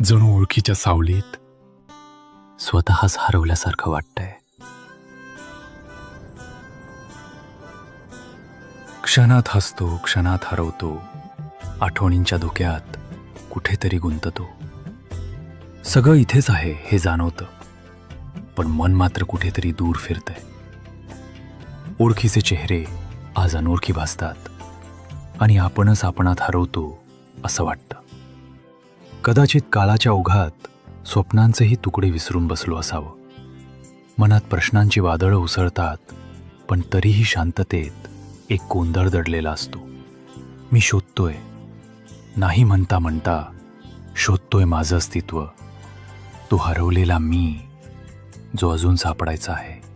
जणू ओळखीच्या सावलीत स्वतःच हरवल्यासारखं वाटतंय. क्षणात हसतो, क्षणात हरवतो, आठवणींच्या धुक्यात कुठेतरी गुंततो. सगळं इथेच आहे हे जाणवतं, पण मन मात्र कुठेतरी दूर फिरतंय. ओळखीचे चेहरे आज अनोळखी भासतात आणि आपणच आपणात हरवतो असं वाटतं. कदाचित काळाच्या ओघात स्वप्नांचेही तुकडे विसरून बसलो असावं. मनात प्रश्नांची वादळं उसळतात, पण तरीही शांततेत एक गोंधळ दडलेला असतो. मी शोधतोय, नाही म्हणता म्हणता शोधतोय माझं अस्तित्व, तो हरवलेला मी जो अजून सापडायचा आहे.